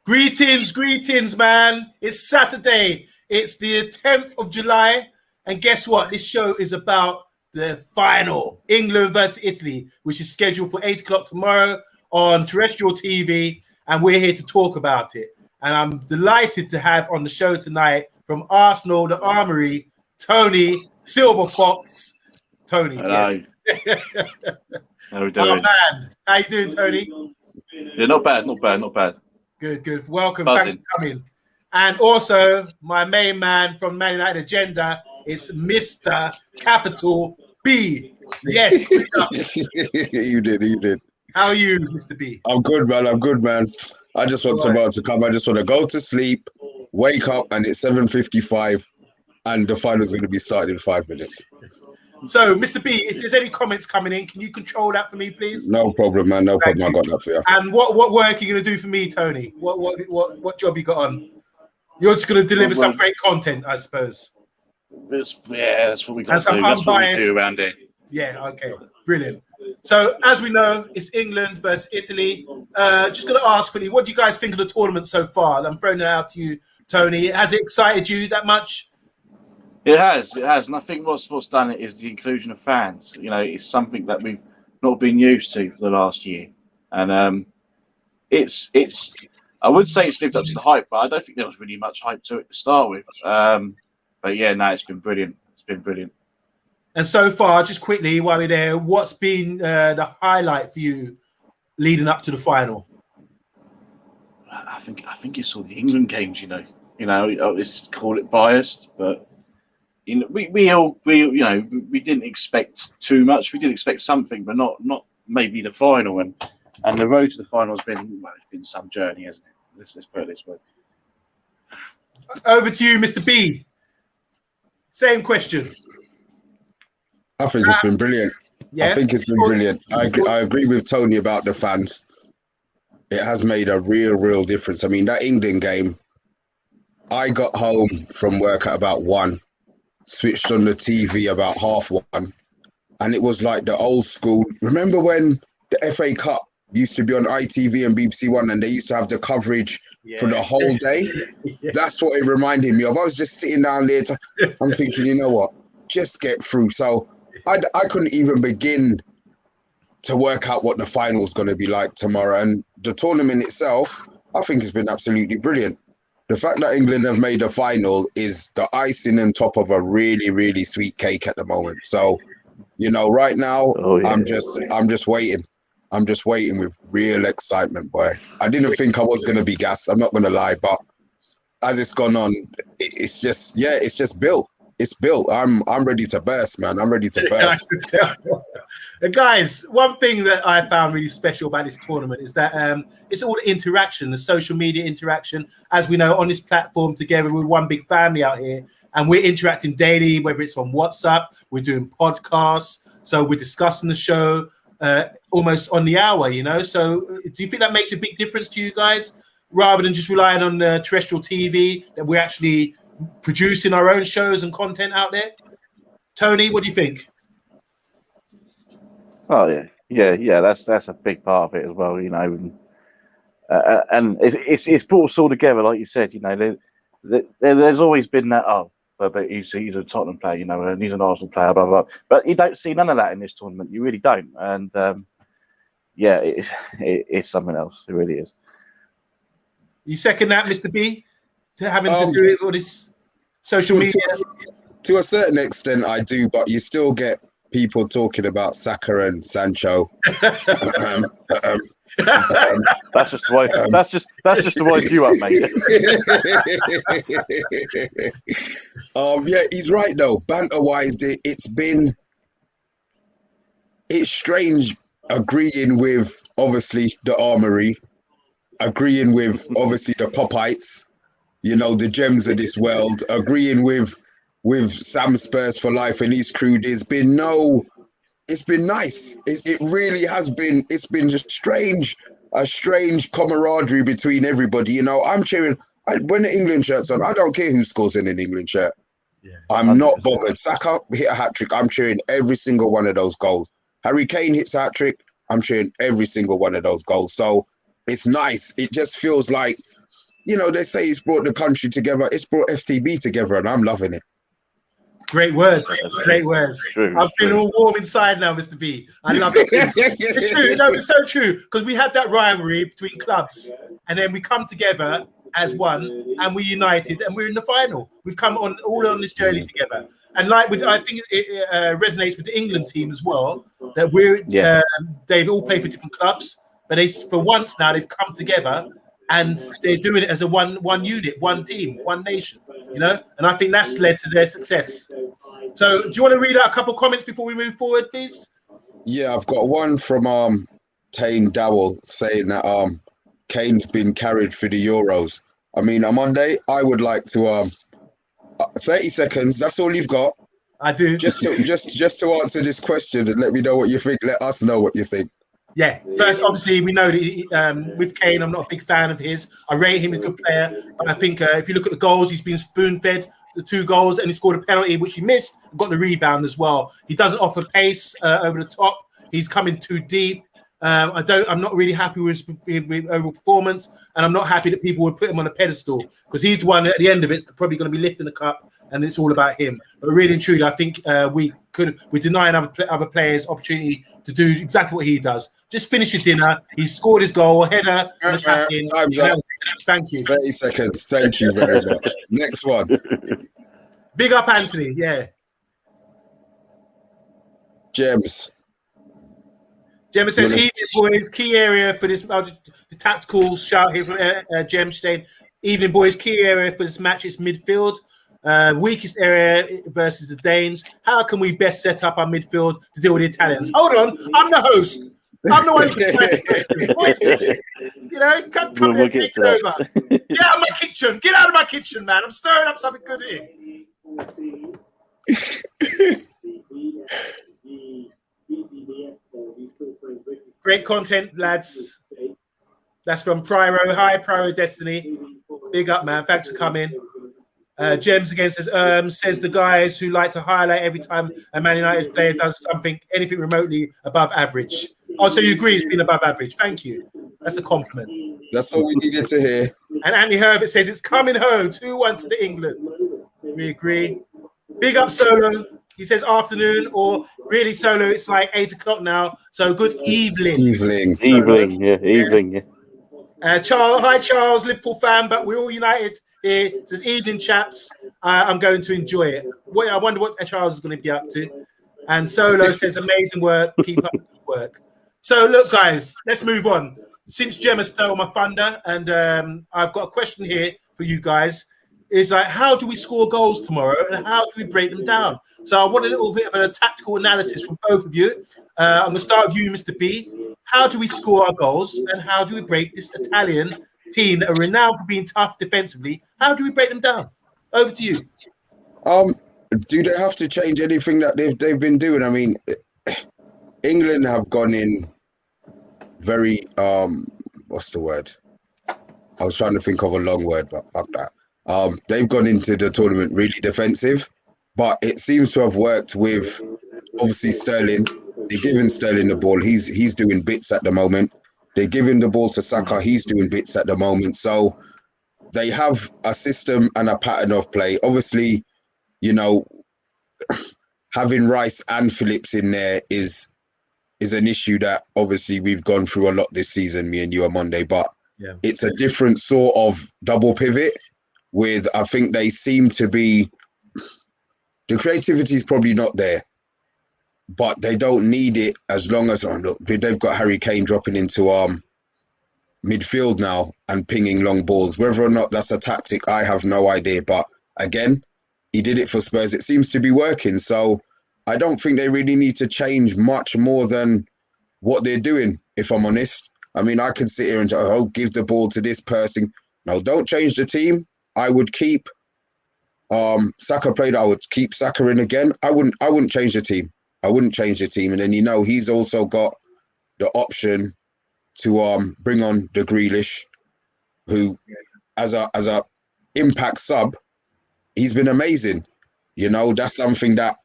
Greetings, man. It's Saturday. It's the 10th of July. And guess what? This show is about the final, England versus Italy, which is scheduled for 8 o'clock tomorrow on terrestrial TV. And we're here to talk about it. And I'm delighted to have on the show tonight from Arsenal, the Armoury, Tony SilvaFox. Tony. Hello. Yeah. How are we doing? Oh, man. How you doing, Tony? Yeah, not bad. Good. Welcome. Buzzing. Thanks for coming. And also, my main man from Man United Agenda is Mr. Capital B. Yes. You did. How are you, Mr. B? I'm good, man. I just want tomorrow to come. I just want to go to sleep, wake up, and it's 7:55, and the final's going to be started in 5 minutes. So, Mr. B, if there's any comments coming in, can you control that for me, please? No problem, man. No problem. I got that for you. And what work are you going to do for me, Tony? What job you got on? You're just going to deliver some great content, I suppose. That's what we got to do. That's unbiased, what we do around here. Yeah, okay. Brilliant. So, as we know, it's England versus Italy. Just going to ask quickly, what do you guys think of the tournament so far? I'm throwing it out to you, Tony. Has it excited you that much? It has, and I think what's done it is the inclusion of fans. You know, it's something that we've not been used to for the last year, and it's. I would say it's lived up to the hype, but I don't think there was really much hype to it to start with. But yeah, no, it's been brilliant. And so far, just quickly while we're there, what's been the highlight for you leading up to the final? I think it's all the England games. You know, let's call it biased, but. You know, we didn't expect too much. We did expect something, but not maybe the final. And the road to the final has been it's been some journey, hasn't it? Let's put it this way. Over to you, Mr. B. Same question. I think it's been brilliant. Yeah? I think it's been brilliant. I agree with Tony about the fans. It has made a real difference. I mean, that England game, I got home from work at about 1. Switched on the TV about 1:30, and it was like the old school. Remember when the FA Cup used to be on ITV and BBC One, and they used to have the coverage for the whole day? Yeah. That's what it reminded me of. I was just sitting down there. I'm thinking, you know what? Just get through. So I couldn't even begin to work out what the final's going to be like tomorrow. And the tournament itself, I think it's been absolutely brilliant. The fact that England have made a final is the icing on top of a really sweet cake at the moment. So, you know, right now, I'm just waiting. I'm just waiting with real excitement, boy. I didn't think I was going to be gassed. I'm not going to lie, but as it's gone on, it's just built. It's built. I'm ready to burst, man. I'm ready to burst. Guys, one thing that I found really special about this tournament is that it's all the interaction, the social media interaction. As we know, on this platform together, we're one big family out here, and we're interacting daily, whether it's on WhatsApp, we're doing podcasts, so we're discussing the show almost on the hour, you know? So do you think that makes a big difference to you guys, rather than just relying on the terrestrial TV, that we're actually producing our own shows and content out there? Tony, what do you think? Oh yeah. That's a big part of it as well, you know. And it's brought us all together, like you said. You know, there's always been that. Oh, but he's a Tottenham player, you know, and he's an Arsenal player, blah blah. But you don't see none of that in this tournament. You really don't. And it's something else. It really is. You second that, Mr. B, to having to do it all this social media? To a certain extent, I do, but you still get people talking about Saka and Sancho. That's just the way. That's just to wind you up, mate. Yeah, he's right though. Banter-wise, it's strange agreeing with obviously the Armoury, agreeing with obviously the Popites, you know, the gems of this world, agreeing with Sam Spurs for life and his crew. It's been nice. It really has been. It's been just a strange camaraderie between everybody. You know, I'm cheering when the England shirt's on. I don't care who scores in an England shirt. Yeah, I'm not bothered. Saka hit a hat-trick. I'm cheering every single one of those goals. Harry Kane hits a hat-trick. I'm cheering every single one of those goals. So it's nice. It just feels like they say it's brought the country together. It's brought FTB together, and I'm loving it. Great words. Great words. True, I'm feeling all warm inside now, Mr. B. I love it. It's true. No, it's so true. Because we had that rivalry between clubs, and then we come together as one, and we're united, and we're in the final. We've come all on this journey together. And I think it resonates with the England team as well, that they've all played for different clubs, but for once now they've come together and they're doing it as a one unit, one team, one nation, and I think that's led to their success. So do you want to read out a couple of comments before we move forward, please? Yeah, I've got one from Tane Dowell saying that Kane's been carried for the Euros. I mean, Omondi, I would like to 30 seconds, that's all you've got. I do. Just to answer this question and let me know what you think. Let us know what you think. Yeah, first, obviously, we know that with Kane, I'm not a big fan of his. I rate him as a good player, but I think if you look at the goals, he's been spoon-fed the 2 goals, and he scored a penalty, which he missed, got the rebound as well. He doesn't offer pace over the top. He's coming too deep. I'm not really happy with his overall performance, and I'm not happy that people would put him on a pedestal, because he's the one that at the end of it's probably going to be lifting the cup, and it's all about him. But really and truly, I think we're denying other players opportunity to do exactly what he does. Just finish your dinner. He scored his goal, header, and attacking. Time's up. Thank you. 30 seconds. Thank you very much. Next one. Big up, Anthony. Yeah. Gems. Gemma says, evening, boys, key area for this, the tactical shout here from Gem saying, evening, boys, key area for this match is midfield. Weakest area versus the Danes. How can we best set up our midfield to deal with the Italians? Hold on, I'm the host. I'm the one who's come here, take it over. Get out of my kitchen. Get out of my kitchen, man. I'm stirring up something good here. Great content, lads. That's from Pyro. Hi, Pyro Destiny. Big up, man. Thanks for coming. Gems again says the guys who like to highlight every time a Man United player does anything remotely above average. Oh, so you agree it's been above average. Thank you. That's a compliment. That's all we needed to hear. And Andy Herbert says it's coming home 2-1 to the England. We agree. Big up, Solo. He says afternoon, or really, Solo, it's like 8 o'clock now. So good evening. Evening. Charles, hi, Charles, Liverpool fan, but we're all united here. It says evening, chaps. I'm going to enjoy it. I wonder what Charles is going to be up to. And Solo says amazing work. Keep up the good work. So look, guys, let's move on. Since Gemma stole my thunder, and I've got a question here for you guys. Is like, how do we score goals tomorrow, and how do we break them down? So I want a little bit of a tactical analysis from both of you. I'm going to start with you, Mr. B. How do we score our goals, and how do we break this Italian team that are renowned for being tough defensively? How do we break them down? Over to you. Do they have to change anything that they've been doing? I mean, England have gone in very what's the word? I was trying to think of a long word, but fuck that. They've gone into the tournament really defensive, but it seems to have worked with obviously Sterling. They're giving Sterling the ball. He's doing bits at the moment. They're giving the ball to Saka. He's doing bits at the moment. So they have a system and a pattern of play. Obviously, having Rice and Phillips in there is an issue that obviously we've gone through a lot this season, me and you on Monday, but it's a different sort of double pivot with, I think they seem to be, the creativity is probably not there, but they don't need it as long as, look, they've got Harry Kane dropping into midfield now and pinging long balls. Whether or not that's a tactic, I have no idea, but again, he did it for Spurs. It seems to be working, so I don't think they really need to change much more than what they're doing, if I'm honest. I mean, I could sit here and give the ball to this person. No, don't change the team. I would keep Saka played. I would keep Saka in again. I wouldn't change the team. I wouldn't change the team. And then he's also got the option to bring on the Grealish, who as a impact sub, he's been amazing. That's something that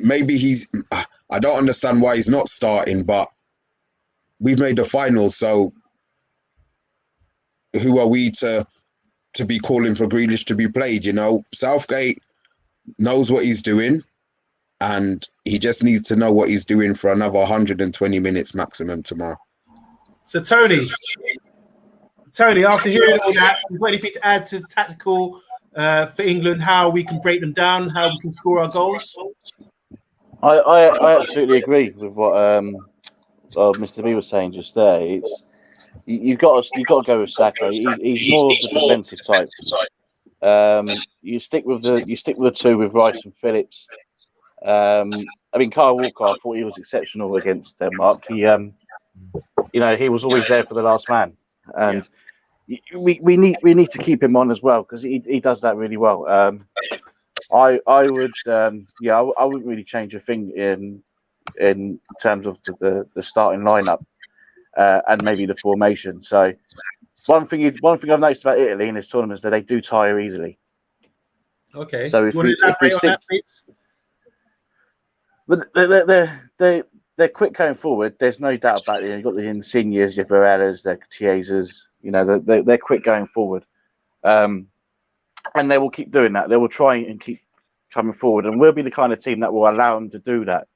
maybe I don't understand why he's not starting, but we've made the finals, so who are we to to be calling for Grealish to be played. You know, Southgate knows what he's doing, and he just needs to know what he's doing for another 120 minutes maximum tomorrow. So Tony, after hearing all that, you got anything to add to the tactical for England? How we can break them down? How we can score our goals? I absolutely agree with what Mr. B was saying just there. It's you've got to go with Saka. He's more of the defensive type. You stick with the two with Rice and Phillips. I mean, Kyle Walker, I thought he was exceptional against Denmark. He he was always there for the last man, and we need to keep him on as well because he does that really well. I wouldn't really change a thing in terms of the starting lineup and maybe the formation. So one thing I've noticed about Italy in this tournament is that they do tire easily. Okay. So if we stick, but they're quick going forward. There's no doubt about it. You've got the Insignias, your Barellas, the Chiesas. They're quick going forward, and they will keep doing that. They will try and keep coming forward, and we'll be the kind of team that will allow them to do that.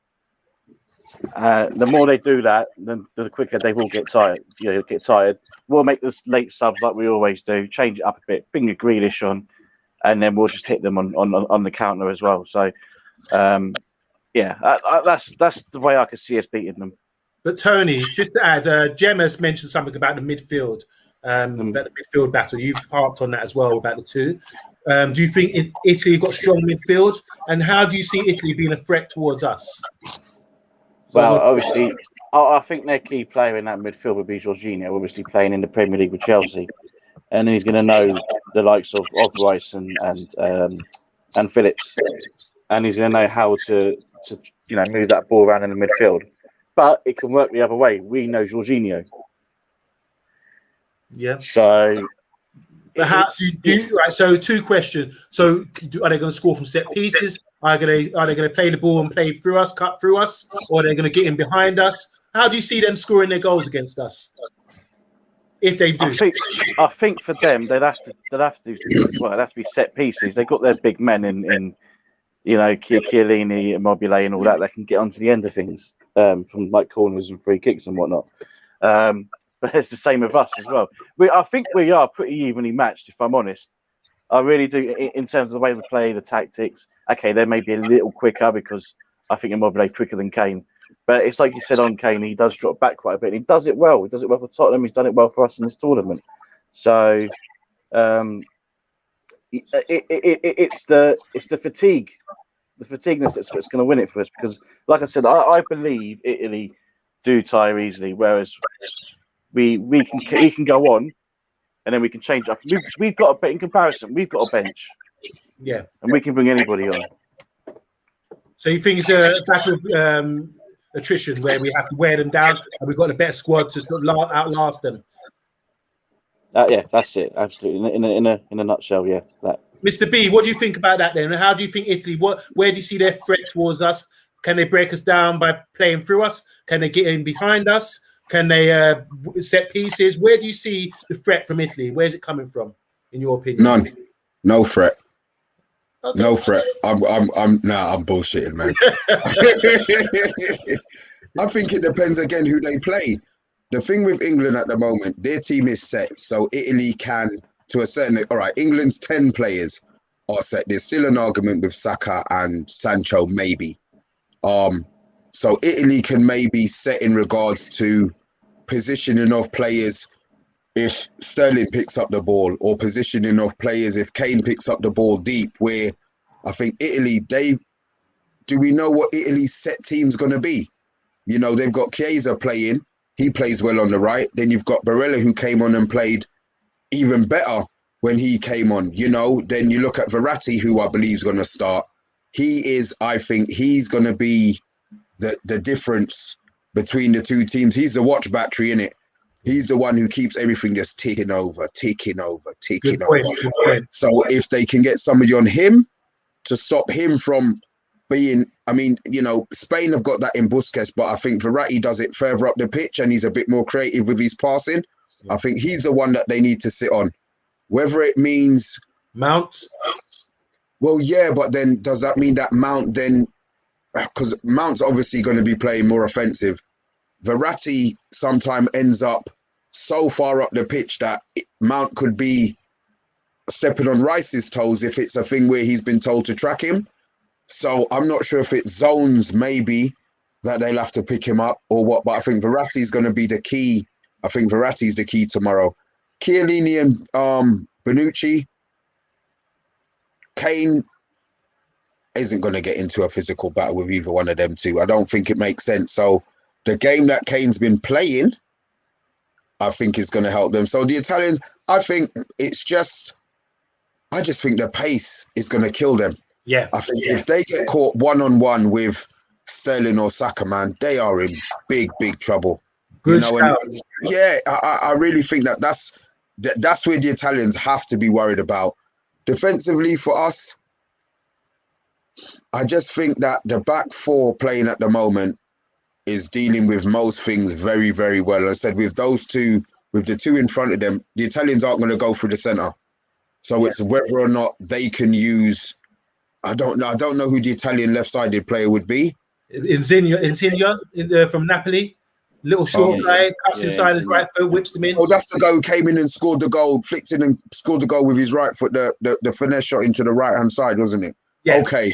The more they do that, the quicker they will get tired. Get tired. We'll make this late subs like we always do. Change it up a bit. Bring a Grealish on, and then we'll just hit them on the counter as well. So, that's the way I could see us beating them. But Tony, just to add, Gemma's mentioned something about the midfield. About the midfield battle. You've harped on that as well about the two. Do you think Italy got strong midfield? And how do you see Italy being a threat towards us? Well, obviously, I think their key player in that midfield would be Jorginho, obviously playing in the Premier League with Chelsea. And he's going to know the likes of Rice and Phillips. And he's going to know how to move that ball around in the midfield. But it can work the other way. We know Jorginho. Yeah. So, but how right? So, two questions. So, are they going to score from set pieces? Are they going to play the ball and play through us, cut through us, or are they going to get in behind us? How do you see them scoring their goals against us? If they do, I think for them they'd have to be set pieces. They've got their big men in Chiellini, Immobile, and all that. They can get onto the end of things from like corners and free kicks and whatnot. But it's the same with us as well. I think we are pretty evenly matched, if I'm honest. I really do, in terms of the way we play, the tactics. Okay, they may be a little quicker because I think Immobile is quicker than Kane. But it's like you said on Kane, he does drop back quite a bit. And he does it well. He does it well for Tottenham. He's done it well for us in this tournament. So it's the fatigue, the fatigueness that's going to win it for us. Because, like I said, I believe Italy do tire easily, whereas we can go on, and then we can change up. We've got a bet in comparison. We've got a bench, and we can bring anybody on. So you think it's a battle of attrition where we have to wear them down, and we've got a better squad to sort of outlast them? Yeah, that's it. Absolutely. In a nutshell, yeah. That. Mr. B, what do you think about that then? How do you think Italy? Where do you see their threat towards us? Can they break us down by playing through us? Can they get in behind us? Can they set pieces? Where do you see the threat from Italy? Where's it coming from, in your opinion? None. No threat. Okay. No threat. I'm bullshitting, man. I think it depends again who they play. The thing with England at the moment, their team is set, so Italy can, to a certain. All right, England's 10 players are set. There's still an argument with Saka and Sancho, maybe. So Italy can maybe set in regards to positioning of players if Sterling picks up the ball, or positioning of players if Kane picks up the ball deep, where I think Italy, do we know what Italy's set team's going to be? You know, they've got Chiesa playing. He plays well on the right. Then you've got Barella, who came on and played even better when he came on. You know, then you look at Verratti, who I believe is going to start. I think he's going to be the difference between the two teams. He's the watch battery, innit? He's the one who keeps everything just ticking over. Good point. So if they can get somebody on him to stop him from being, I mean, you know, Spain have got that in Busquets, but I think Verratti does it further up the pitch and he's a bit more creative with his passing. I think he's the one that they need to sit on. Whether it means Mount. Well, yeah, but then does that mean that Mount then, because Mount's obviously going to be playing more offensive, Verratti sometime ends up so far up the pitch that Mount could be stepping on Rice's toes if it's a thing where he's been told to track him. So I'm not sure if it's zones maybe that they'll have to pick him up or what, but I think Verratti's going to be the key. I think Verratti's the key tomorrow. Chiellini and Bonucci, Kane isn't going to get into a physical battle with either one of them two. I don't think it makes sense. So the game that Kane's been playing, I think is going to help them. So the Italians, I think it's just, I just think the pace is going to kill them. Yeah. I think if they get caught one-on-one with Sterling or Saka, man, they are in big, big trouble. Good you know, shout. Yeah, I really think that's where the Italians have to be worried about. Defensively for us, I just think that the back four playing at the moment is dealing with most things very, very well. I said with those two, with the two in front of them, the Italians aren't going to go through the centre. So it's whether or not they can use, I don't know who the Italian left-sided player would be. Insigne from Napoli. Little short guy, cuts inside his right foot, whips them in. Oh, that's the guy who came in and scored the goal, flicked in and scored the goal with his right foot, the finesse shot into the right-hand side, wasn't it? Yeah. Okay.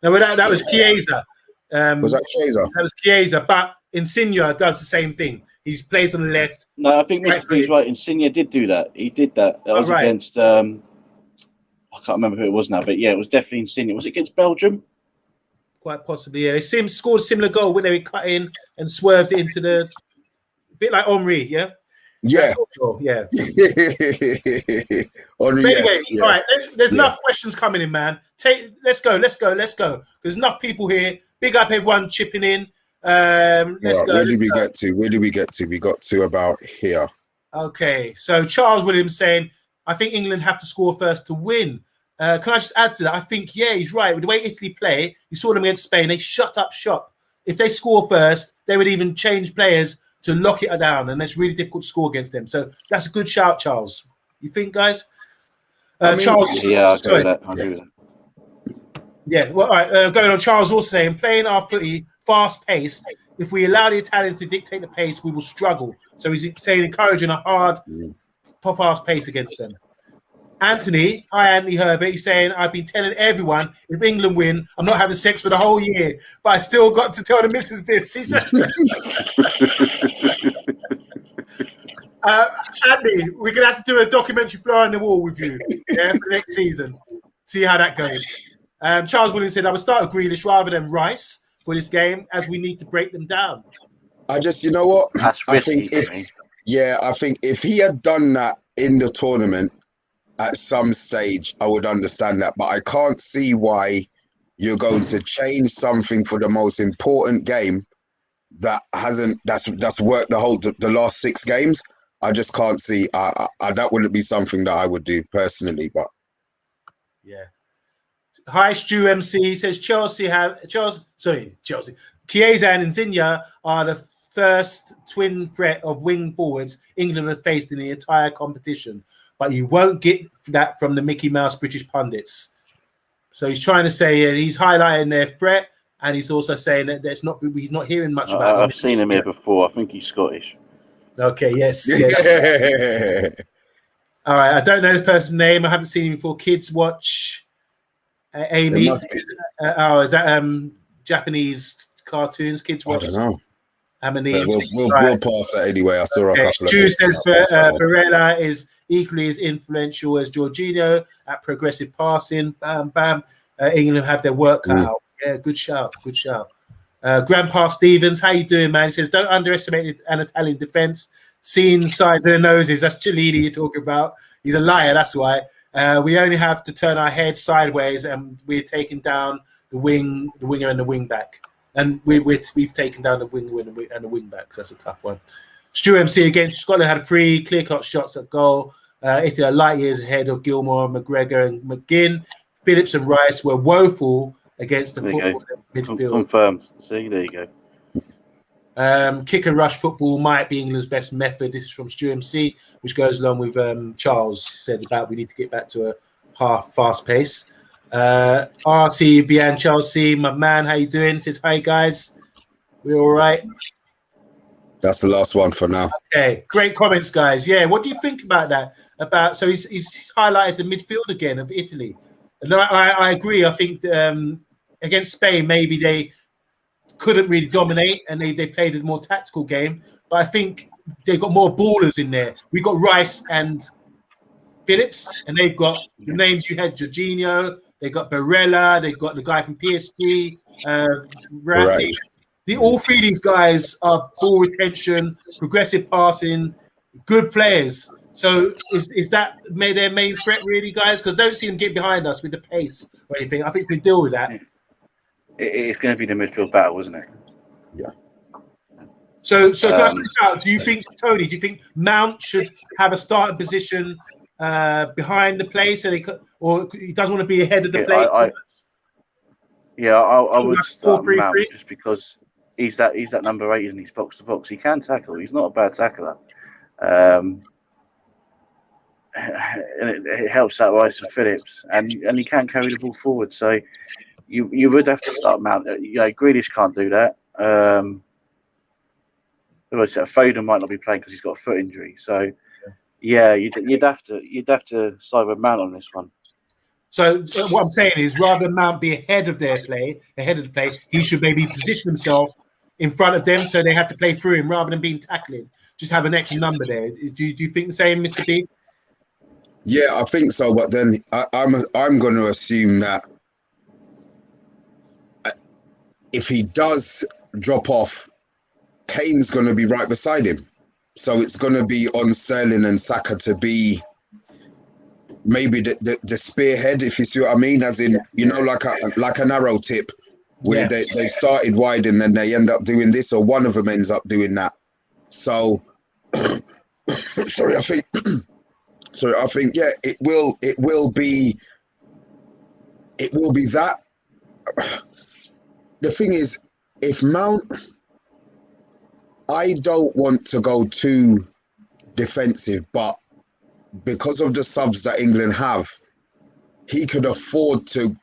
No, that was Chiesa. Was that Chiesa? That was Chiesa, but Insigne does the same thing. He's plays on the left. No, I think Mr. B's right. Insigne did do that. He did that. That was against, I can't remember who it was now, but yeah, it was definitely Insigne. Was it against Belgium? Quite possibly, yeah. They scored a similar goal when they cut in and swerved it into the, a bit like Armoury, yeah? Yeah. Yeah. Henry, anyway, yeah. All right, there's enough questions coming in, man. Let's go. There's enough people here. Big up everyone chipping in. Let's go. Where did we get to? We got to about here. Okay, so Charles Williams saying, I think England have to score first to win. Can I just add to that? I think, yeah, he's right. With the way Italy play, you saw them against Spain, they shut up shop. If they score first, they would even change players to lock it down, and it's really difficult to score against them. So that's a good shout, Charles. You think, guys? Charles, yeah, I agree with that. Yeah, well, all right, going on. Charles also saying, playing our footy fast-paced, if we allow the Italians to dictate the pace, we will struggle. So he's saying encouraging a hard, fast pace against them. Anthony Herbert, he's saying, I've been telling everyone, if England win, I'm not having sex for the whole year, but I still got to tell the missus this. He said, Andy, we're going to have to do a documentary fly on the wall with you for next season. See how that goes. Charles Williams said, I would start with Grealish rather than Rice for this game, as we need to break them down. You know what? That's risky, I think if he had done that in the tournament, at some stage, I would understand that, but I can't see why you're going to change something for the most important game that that's worked the last 6 games. I just can't see. That wouldn't be something that I would do personally, but yeah. Hi, Stu MC says Chelsea. Chiesa and Insigne are the first twin threat of wing forwards England have faced in the entire competition. But you won't get that from the Mickey Mouse British pundits. So he's trying to say he's highlighting their threat, and he's also saying that he's not hearing much about them. I've seen him here before. I think he's Scottish. Okay, yes. All right, I don't know this person's name. I haven't seen him before. Kids watch Amy. Is that Japanese cartoons? Kids watch. I don't know. We'll pass that anyway. I saw a couple of. Stu says Barella is equally as influential as Jorginho at progressive passing. Bam, bam. England have their work cut out. Yeah, good shout. Grandpa Stevens, how you doing, man? He says, don't underestimate an Italian defence. Seeing size of their noses, that's Cellini you're talking about. He's a liar, that's why. We only have to turn our head sideways, and we're taking down the winger and the wing back. And we've taken down the winger and the wing back. So that's a tough one. Stu MC against Scotland had 3 clear-cut shots at goal. Italy are light years ahead of Gilmore, McGregor, and McGinn. Phillips and Rice were woeful against the football midfield. Confirmed. See, there you go. Kick and rush football might be England's best method. This is from Stu MC, which goes along with Charles said about we need to get back to a half fast pace. RCBN Chelsea, my man, how you doing? Says hi guys, we're all right. That's the last one for now. Okay, great comments, guys. Yeah, what do you think about that? So he's highlighted the midfield again of Italy, and I agree. I think against Spain, maybe they couldn't really dominate, and they played a more tactical game. But I think they've got more ballers in there. We've got Rice and Phillips, and they've got the names you had: Jorginho. They got Barella. They got the guy from PSG. Right. All three of these guys are ball retention, progressive passing, good players. So is that their main threat, really, guys? Because I don't see them get behind us with the pace or anything. I think we deal with that. It's going to be the midfield battle, isn't it? Yeah. So can I push out, do you think, Tony, do you think Mount should have a starting position behind the play or he doesn't want to be ahead of the play? I would start Mount just because he's that number 8, isn't he? He's box to box. He can tackle. He's not a bad tackler. And it helps out Rice and Phillips, and he can carry the ball forward. So you would have to start Mount. Grealish can't do that. Foden might not be playing because he's got a foot injury. So you'd have to side with Mount on this one. So what I'm saying is, rather than Mount be ahead of the play, he should maybe position himself in front of them so they have to play through him rather than being tackling. Just have an extra number there. Do you think the same, Mr. B? Yeah, I think so. But then I'm going to assume that if he does drop off, Kane's going to be right beside him. So it's going to be on Sterling and Saka to be maybe the spearhead, if you see what I mean, as in, like an arrow tip where they started wide and then they end up doing this, or one of them ends up doing that. So, I think it will be that. The thing is, if Mount, I don't want to go too defensive, but because of the subs that England have, he could afford to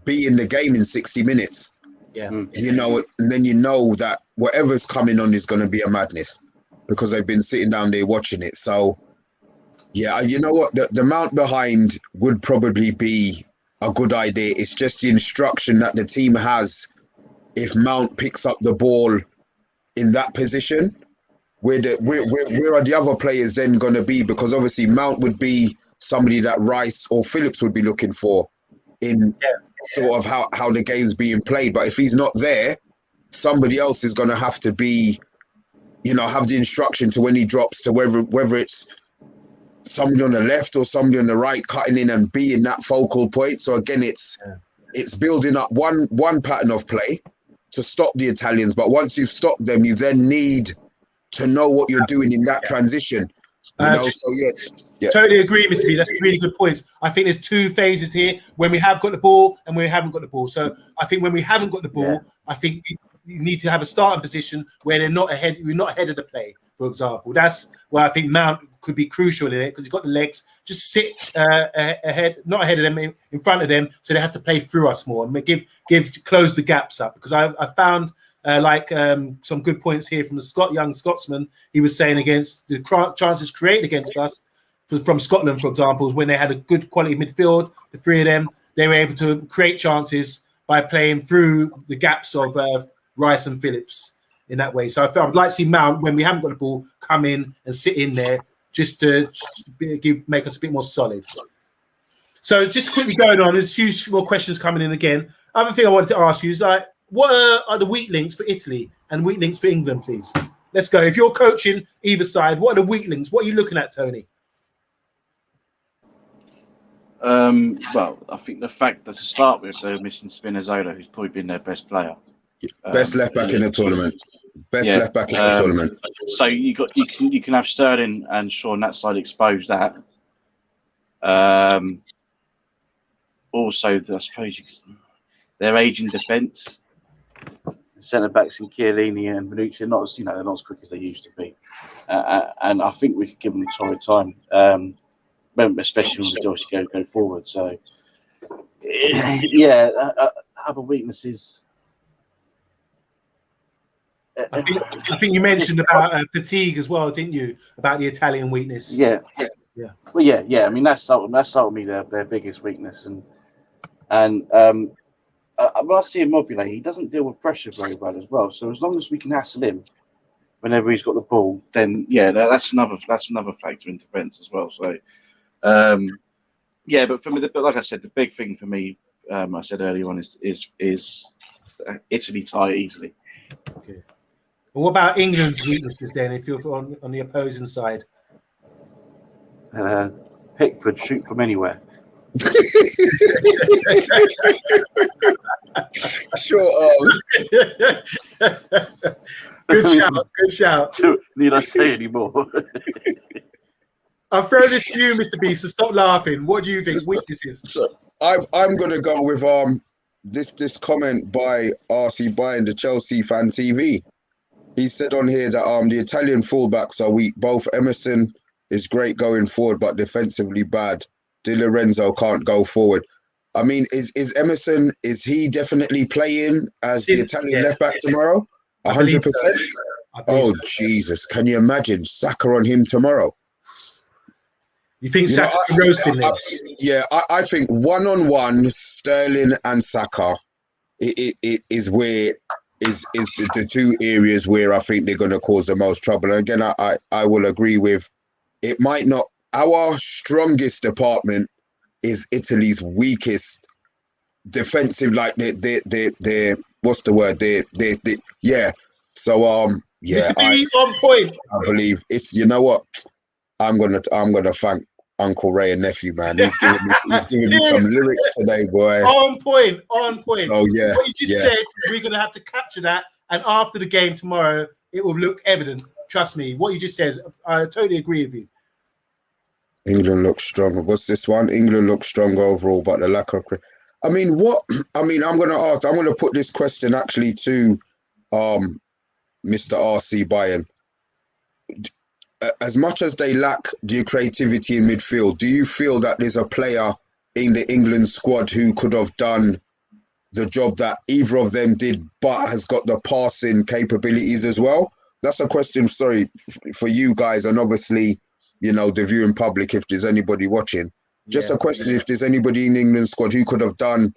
be in the game in 60 minutes. Yeah. And then that whatever's coming on is going to be a madness because they've been sitting down there watching it. So, yeah, you know what? The Mount behind would probably be a good idea. It's just the instruction that the team has. If Mount picks up the ball in that position, where are the other players then going to be? Because obviously Mount would be somebody that Rice or Phillips would be looking for in sort of how the game's being played. But if he's not there, somebody else is going to have to be, have the instruction to when he drops to whether it's somebody on the left or somebody on the right cutting in and being that focal point. So again, it's building up one pattern of play to stop the Italians. But once you've stopped them, you then need to know what you're doing in that transition. Totally agree, Mr. B. That's a really good point. I think there's two phases here: when we have got the ball and when we haven't got the ball. So I think when we haven't got the ball, I think you need to have a starting position where they're not ahead. You're not ahead of the play, for example. That's where I think Mount could be crucial in it because he's got the legs. Just sit ahead, not ahead of them, in front of them, so they have to play through us more and close the gaps up. Because I found. Some good points here from the young Scotsman. He was saying against the chances created against us from Scotland, for example, when they had a good quality midfield, the three of them, they were able to create chances by playing through the gaps of Rice and Phillips in that way. So I felt I'd like to see Mount, when we haven't got the ball, come in and sit in there just to make us a bit more solid. So just quickly going on, there's a few more questions coming in again. Other thing I wanted to ask you is what are the weak links for Italy and weak links for England, please? Let's go. If you're coaching either side, what are the weak links? What are you looking at, Tony? Well, I think the fact that to start with, they're missing Spinazzola, who's probably been their best player. Best left back in the tournament. Left back in the tournament. So you can have Sterling and Shaw on that side expose that. Also, I suppose their age in defence. centre backs in Chiellini and Bonucci are not as they're not as quick as they used to be, and I think we could give them a torrid time, especially when we obviously go forward. So other weaknesses. I think you mentioned about fatigue as well, didn't you? About the Italian weakness. Yeah. Well, yeah. I mean, that's ultimately their biggest weakness, and when I see Immobile, he doesn't deal with pressure very well as well. So as long as we can hassle him whenever he's got the ball, then that's another factor in defence as well. So but for me, but like I said, the big thing for me, I said earlier on, is Italy tie easily. Okay. Well, what about England's weaknesses then? If you're on the opposing side, Pickford, shoot from anywhere. Short arms. Good shout. Need I say any more? I'll throw this to you, Mr. B, so stop laughing. What do you think? Weaknesses? So I'm gonna go with this comment by RC Buying, the Chelsea fan TV. He said on here that the Italian fullbacks are weak. Both Emerson is great going forward, but defensively bad. Di Lorenzo can't go forward. I mean, is Emerson, is he definitely playing as the Italian left back tomorrow? 100%? Oh, Jesus. Can you imagine Saka on him tomorrow? You think Saka roasting him? Yeah, I think one-on-one, Sterling and Saka is where is the two areas where I think they're going to cause the most trouble. And again, I will agree with, it might not, our strongest department is Italy's weakest defensive, like they what's the word? Yeah. So Mr. B, on point. I believe it's, you know what? I'm gonna thank Uncle Ray and nephew, man. He's giving me some lyrics today, boy. On point. Oh yeah. What you just said, we're gonna have to capture that, and after the game tomorrow, it will look evident. Trust me. What you just said, I totally agree with you. England looks stronger. What's this one? England looks stronger overall, but the lack of. I'm going to ask. I'm going to put this question actually to, Mr. RC Bayern. As much as they lack the creativity in midfield, do you feel that there's a player in the England squad who could have done the job that either of them did, but has got the passing capabilities as well? That's a question. Sorry for you guys, and obviously, the viewing public, if there's anybody watching, just a question, if there's anybody in the England squad who could have done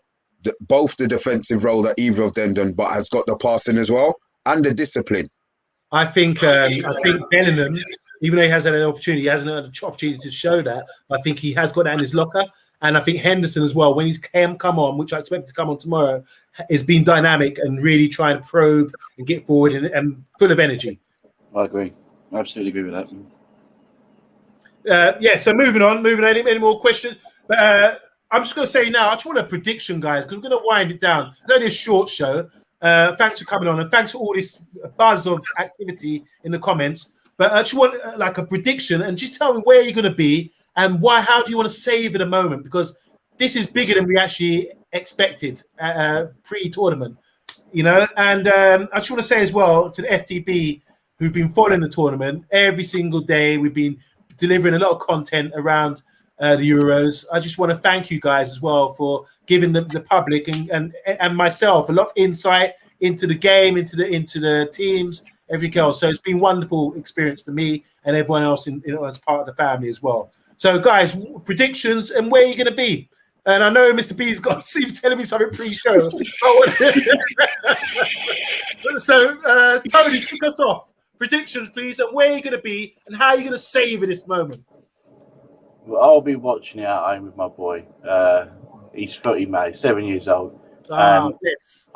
both the defensive role that either of them done, but has got the passing as well and the discipline. I think Bellingham, even though he hasn't had an opportunity, he hasn't had an opportunity to show that. I think he has got that in his locker. And I think Henderson as well, when he's come on, which I expect to come on tomorrow, is being dynamic and really trying to probe and get forward and full of energy. I agree. I absolutely agree with that. So moving on. Any more questions? But I'm just going to say now, I just want a prediction, guys, because we're going to wind it down. It's only a short show. Thanks for coming on, and thanks for all this buzz of activity in the comments. But I just want like a prediction, and just tell me where you're going to be and why. How do you want to savor the moment? Because this is bigger than we actually expected pre-tournament, And I just want to say as well to the FTB who've been following the tournament every single day. We've been delivering a lot of content around the Euros. I just want to thank you guys as well for giving the public and myself a lot of insight into the game, into the teams, everything else. So it's been a wonderful experience for me and everyone else as part of the family as well. So guys, predictions and where you're going to be. And I know Mr. B's he's telling me something pre-show. So Tony, kick us off. Predictions, please, and where you're going to be and how you're going to savor this moment. Well, I'll be watching it at home with my boy. He's 30, mate, 7 years old. Yes.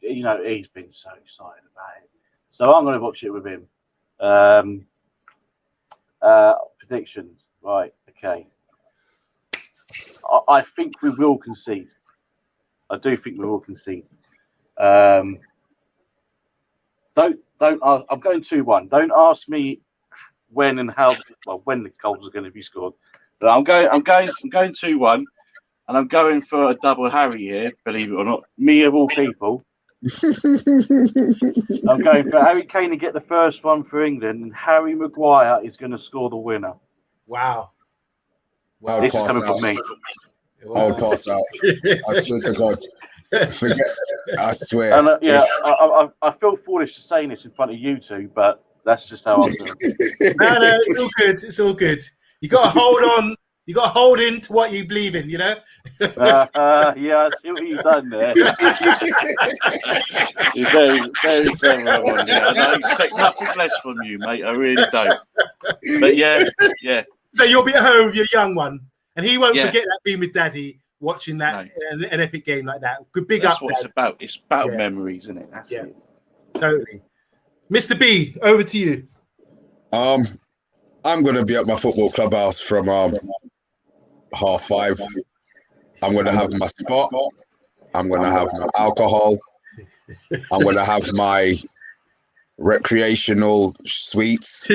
He's been so excited about it. So I'm going to watch it with him. Predictions, right? Okay. I think we will concede. I do think we will concede. Don't ask, I'm going 2-1. Don't ask me when and how. Well, when the goals are going to be scored. But I'm going 2-1, and I'm going for a double Harry here. Believe it or not, me of all people, I'm going for Harry Kane to get the first one for England, and Harry Maguire is going to score the winner. Wow. I'll This is pass coming out. from me. I'll pass out. I swear to God. Forget. I swear. And I feel foolish for saying this in front of you two, but that's just how I feel. No, it's all good. It's all good. You got to hold on. You got to hold in to what you believe in, you know? Yeah, I see what you've done there. You're very clever, Omondi. I don't expect nothing less from you, mate. I really don't. But yeah. So you'll be at home with your young one, and he won't forget that being with Daddy, watching that an epic game like that. Good big That's up, what Dad. it's about. It's about memories, isn't it? That's it. Totally. Mr. B, over to you. I'm gonna be at my football clubhouse from 5:30. I'm gonna have my spot. I'm gonna have my alcohol. I'm gonna have my recreational sweets.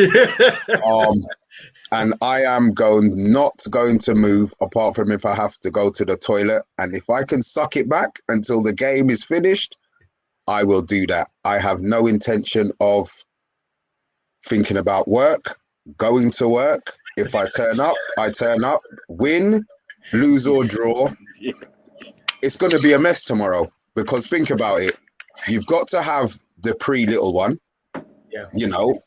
And I am not going to move apart from if I have to go to the toilet. And if I can suck it back until the game is finished, I will do that. I have no intention of thinking about work, going to work. If I turn up, I turn up. Win, lose or draw. It's going to be a mess tomorrow because think about it. You've got to have the pre-little one. Yeah. You know,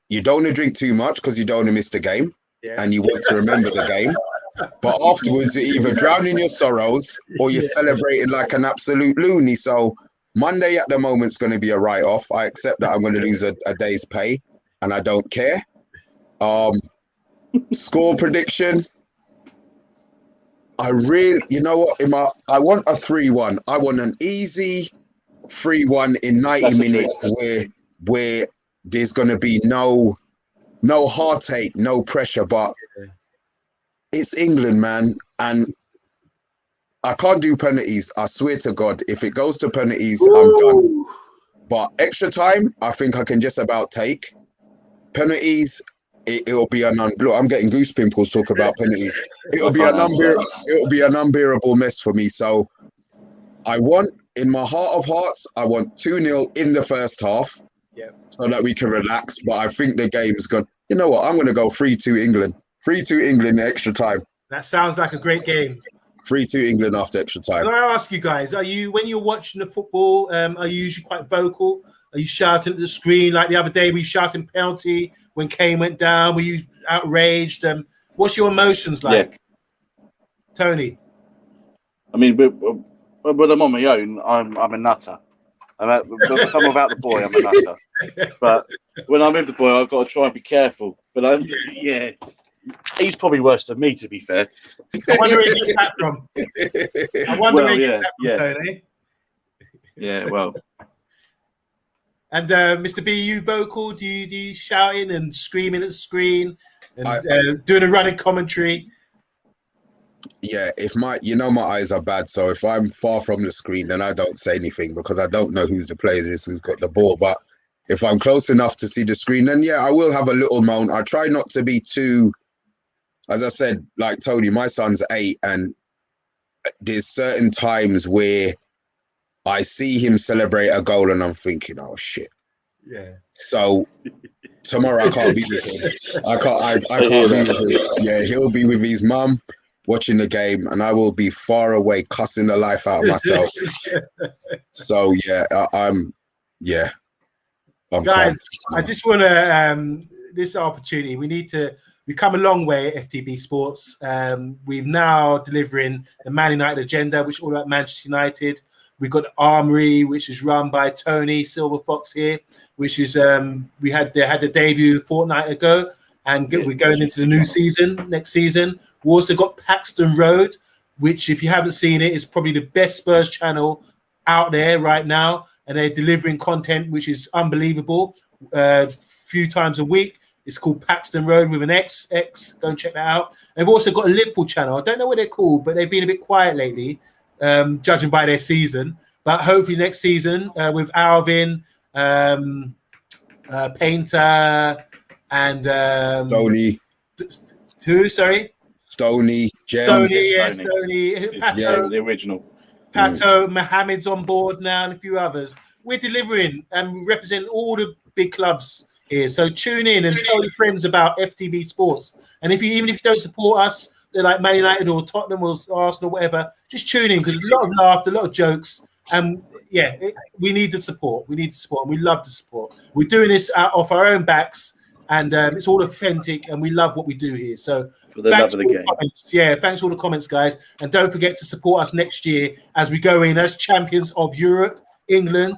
you don't want to drink too much because you don't want to miss the game and you want to remember the game. But afterwards, you're either drowning in your sorrows or you're celebrating like an absolute loony. So Monday at the moment is going to be a write-off. I accept that I'm going to lose a day's pay and I don't care. Score prediction. I really, you know what? I want a 3-1. I want an easy 3-1 in 90 minutes where there's going to be no heartache, no pressure, but it's England, man. And I can't do penalties. I swear to God, if it goes to penalties, I'm done. But extra time, I think I can just about take. Penalties, it'll be an I'm getting goose pimples talk about penalties. It'll be an unbearable mess for me. So I want, in my heart of hearts, I want 2-0 in the first half. So that we can relax. But I think the game's gone. You know what? I'm going to go 3-2 England. 3-2 England extra time. That sounds like a great game. 3-2 England after extra time. Can I ask you guys, when you're watching the football, are you usually quite vocal? Are you shouting at the screen? Like the other day, were you shouting penalty when Kane went down? Were you outraged? What's your emotions like? Tony? I mean, when I'm on my own, I'm a nutter. If I'm without the boy, I'm a nutter. But when I'm with the boy, I've got to try and be careful. But he's probably worse than me, to be fair. I wonder where you get that from. Tony. Yeah, well. And Mr. B, you vocal? Do you shouting and screaming at the screen and doing a running commentary? Yeah, my eyes are bad, so if I'm far from the screen, then I don't say anything because I don't know who's the player is who's got the ball. But if I'm close enough to see the screen, then I will have a little moan. I try not to be too, as I said, like Tony, my son's 8, and there's certain times where I see him celebrate a goal and I'm thinking, oh shit. Yeah. So tomorrow I can't be with him. I can't be with him. Yeah, he'll be with his mum watching the game, and I will be far away cussing the life out of myself. So I'm guys, I just want to this opportunity. We've come a long way at FTB Sports. We've now delivering the Man United agenda, which is all about Manchester United. We've got the Armoury, which is run by Tony SilvaFox here, which is they had the debut a fortnight ago, and we're going into the new season next season. We also got Paxton Road, which, if you haven't seen it, is probably the best Spurs channel out there right now, and they're delivering content which is unbelievable. Few times a week. It's called Paxton Road with an X. Go and check that out. They've also got a Liverpool channel. I don't know what they're called, but they've been a bit quiet lately, judging by their season. But hopefully next season with Alvin, Painter, and Stoney. Who? Sorry. Stoney, Stoney. The original. Pato, Mohammed's on board now, and a few others. we're delivering and we represent all the big clubs here. So tune in and tell your friends about FTB Sports. And even if you don't support us, they're like Man United or Tottenham or Arsenal, whatever, just tune in because there's a lot of laughter, a lot of jokes. And we need the support. We need the support, and we love the support. We're doing this out off our own backs, and it's all authentic, and we love what we do here. So thanks for the comments. Yeah, thanks for all the comments, guys. And don't forget to support us next year as we go in as champions of Europe, England.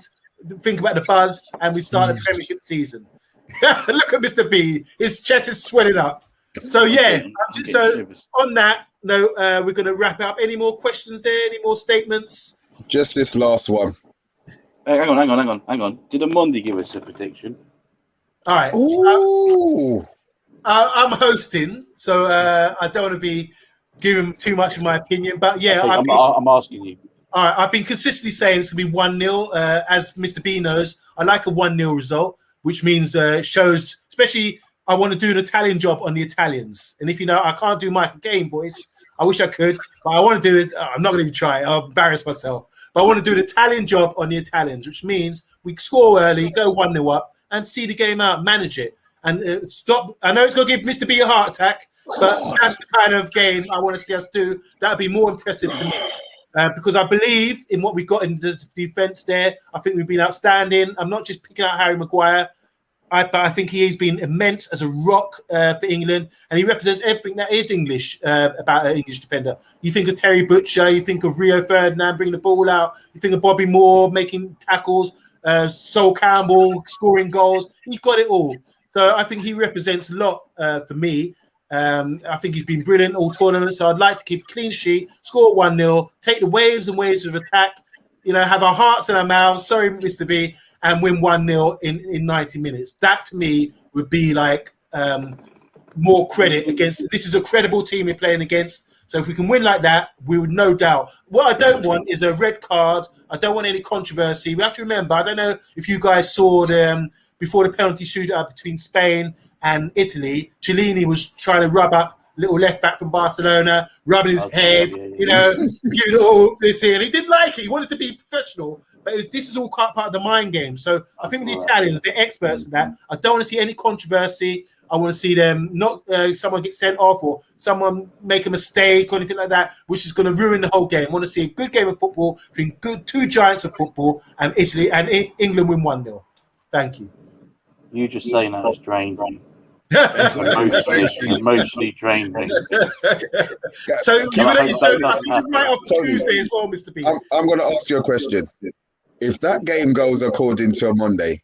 Think about the buzz, and we start the Premiership season. Look at Mr. B. His chest is swelling up. So, so on that note, we're going to wrap up. Any more questions there? Any more statements? Just this last one. Hang on. Did Omondi give us a prediction? All right. Ooh. I'm hosting, so I don't want to be giving too much of my opinion. But yeah, I'm asking you. All right, I've been consistently saying it's going to be 1-0. As Mr. B knows, I like a 1-0 result, which means shows, especially I want to do an Italian job on the Italians. And if you know, I can't do Michael Caine voice. I wish I could, but I want to do it. I'm not going to try it. I'll embarrass myself. But I want to do an Italian job on the Italians, which means we score early, go 1-0 up, and see the game out, manage it. And stop. I know it's going to give Mr. B a heart attack, but that's the kind of game I want to see us do. That would be more impressive to me. Because I believe in what we've got in the defence there. I think we've been outstanding. I'm not just picking out Harry Maguire. But I think he has been immense as a rock for England, and he represents everything that is English about an English defender. You think of Terry Butcher, you think of Rio Ferdinand bringing the ball out, you think of Bobby Moore making tackles, Sol Campbell scoring goals. He's got it all. So I think he represents a lot for me. I think he's been brilliant all tournaments. So I'd like to keep a clean sheet, score 1-0, take the waves and waves of attack, have our hearts in our mouths. Sorry, Mr. B. And win 1-0 in 90 minutes. That to me would be like more credit against. This is a credible team we're playing against. So if we can win like that, we would no doubt. What I don't want is a red card. I don't want any controversy. We have to remember, I don't know if you guys saw before the penalty shootout between Spain and Italy, Cellini was trying to rub up little left back from Barcelona, rubbing his head, this here. And he didn't like it. He wanted to be professional. But this is all part of the mind game. So I think the Italians, they're experts at that. I don't want to see any controversy. I want to see them not someone get sent off or someone make a mistake or anything like that, which is going to ruin the whole game. I want to see a good game of football between two giants of football, and Italy and England win 1-0. Thank you. You just saying that is drained. emotionally drained. So I think you're right off Tuesday as well, Mr. B. I'm going to ask you a question. If that game goes according to a Monday,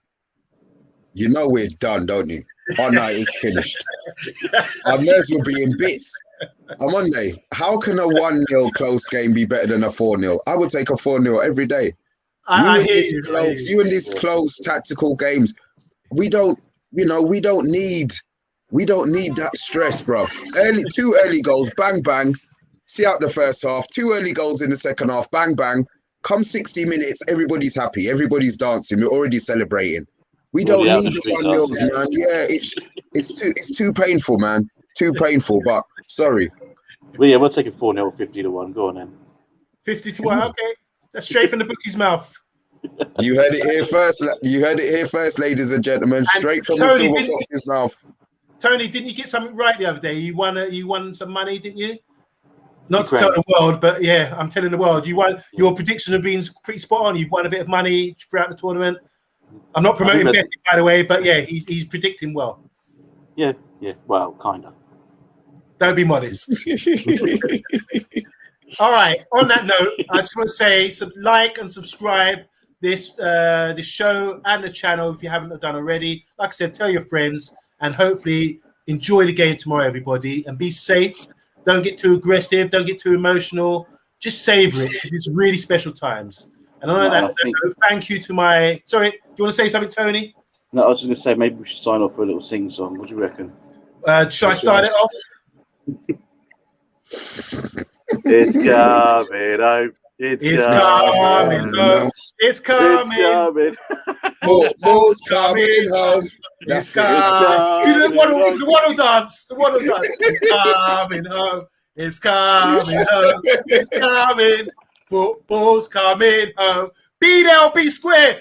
we're done, don't you? Our night is finished. Our nerves will be in bits. On Monday, how can a 1-0 close game be better than a 4-0? I would take a 4-0 every day. You in these close tactical games, we don't need that stress, bro. Two early goals, bang bang. See out the first half. 2 early goals in the second half, bang bang. Come 60 minutes, everybody's happy, everybody's dancing, we're already celebrating. We don't need the 1-0s, man. Yeah, it's too painful, man. Too painful. But sorry. Well, yeah, we'll take a 4-0, 50-1. Go on then. 50-1. Okay, that's straight from the bookie's mouth. You heard it here first. Ladies and gentlemen. Straight from the SilvaFox's mouth. Tony, didn't you get something right the other day? You won some money, didn't you? Not to tell the world, but yeah, I'm telling the world. You won. Your prediction have been pretty spot on. You've won a bit of money throughout the tournament. I'm not promoting betting, by the way, but yeah, he's predicting well. Yeah. Well, kind of. Don't be modest. All right. On that note, I just want to say, like and subscribe this show and the channel if you haven't done already. Like I said, tell your friends and hopefully enjoy the game tomorrow, everybody, and be safe. Don't get too aggressive. Don't get too emotional. Just savor it because it's really special times. And on that note, thank you to my. Sorry, do you want to say something, Tony? No, I was just going to say maybe we should sign off for a little sing song. What do you reckon? Should I start it off? It's coming home. It's coming home. It's coming. Football's coming home. It's coming. You know the waddle dance. The waddle dance. It's coming home. It's coming home. It's coming. Football's coming home. Be there or be square.